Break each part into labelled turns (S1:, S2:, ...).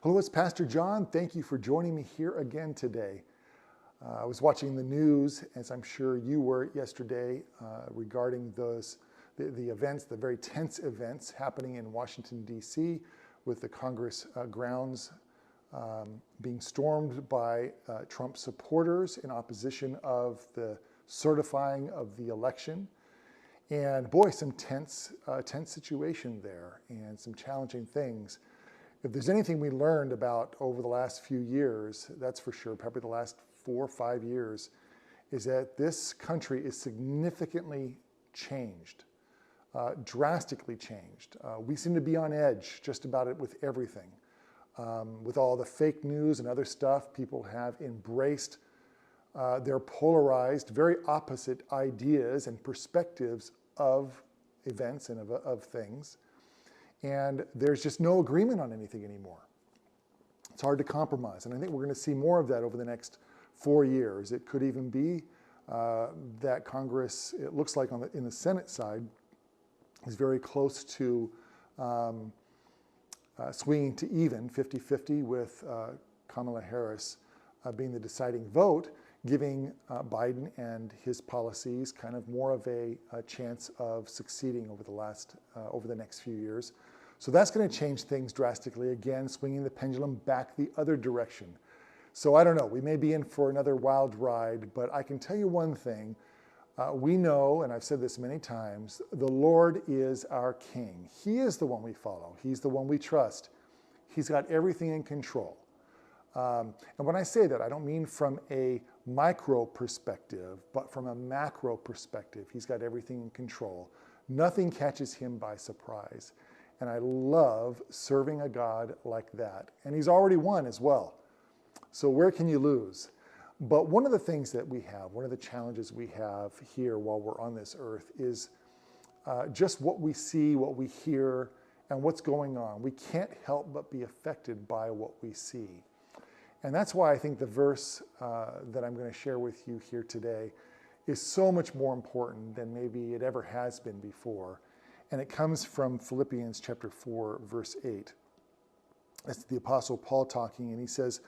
S1: Hello, it's Pastor John. Thank you for joining me here again today. I was watching the news, as I'm sure you were yesterday, regarding the events, the very tense events happening in Washington, D.C., with the Congress grounds being stormed by Trump supporters in opposition of the certifying of the election. And boy, some tense situation there and some challenging things. If there's anything we learned about over the last few years, that's for sure, probably the last 4 or 5 years, is that this country is significantly changed, drastically changed. We seem to be on edge just about it with everything. With all the fake news and other stuff, people have embraced their polarized, very opposite ideas and perspectives of events and of things. And there's just no agreement on anything anymore. It's hard to compromise. And I think we're going to see more of that over the next 4 years. It could even be that Congress, it looks like in the Senate side, is very close to swinging to even 50-50 with Kamala Harris being the deciding vote, giving Biden and his policies kind of more of a chance of succeeding over the next few years. So that's going to change things drastically, again, swinging the pendulum back the other direction. So I don't know, we may be in for another wild ride, but I can tell you one thing. We know, and I've said this many times, the Lord is our King. He is the one we follow. He's the one we trust. He's got everything in control. And when I say that, I don't mean from a micro perspective, but from a macro perspective. He's got everything in control. Nothing catches him by surprise. And I love serving a God like that. And he's already won as well. So where can you lose? But one of the things that we have, one of the challenges we have here while we're on this earth is just what we see, what we hear, and what's going on. We can't help but be affected by what we see. And that's why I think the verse that I'm going to share with you here today is so much more important than maybe it ever has been before. And it comes from Philippians chapter 4, verse 8. That's the Apostle Paul talking, and he says,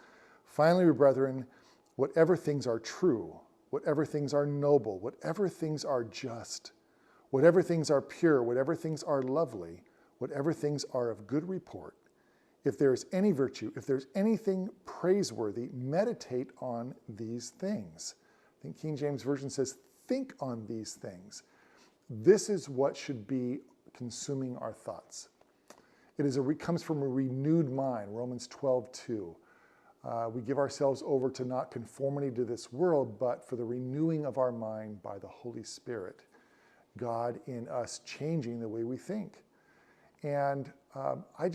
S1: "Finally, brethren, whatever things are true, whatever things are noble, whatever things are just, whatever things are pure, whatever things are lovely, whatever things are of good report, if there is any virtue, if there's anything praiseworthy, meditate on these things." I think King James Version says, think on these things. This is what should be consuming our thoughts. It comes from a renewed mind, Romans 12:2. We give ourselves over to not conformity to this world, but for the renewing of our mind by the Holy Spirit. God in us changing the way we think. And I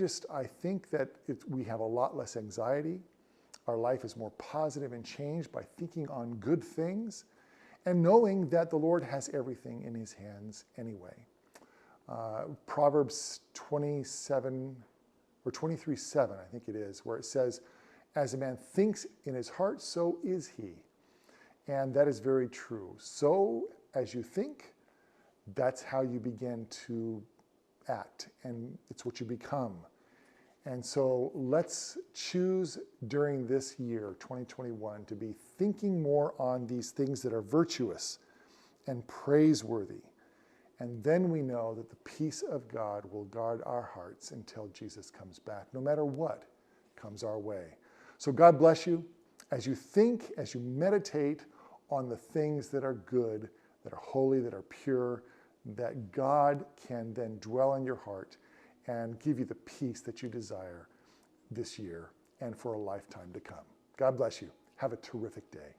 S1: think that we have a lot less anxiety. Our life is more positive and changed by thinking on good things and knowing that the Lord has everything in his hands anyway. Proverbs 27 or 23:7, I think it is, where it says, "As a man thinks in his heart, so is he." And that is very true. So as you think, that's how you begin to act, and it's what you become. And so let's choose during this year, 2021, to be thinking more on these things that are virtuous and praiseworthy. And then we know that the peace of God will guard our hearts until Jesus comes back, no matter what comes our way. So God bless you as you think, as you meditate on the things that are good, that are holy, that are pure, that God can then dwell in your heart and give you the peace that you desire this year and for a lifetime to come. God bless you. Have a terrific day.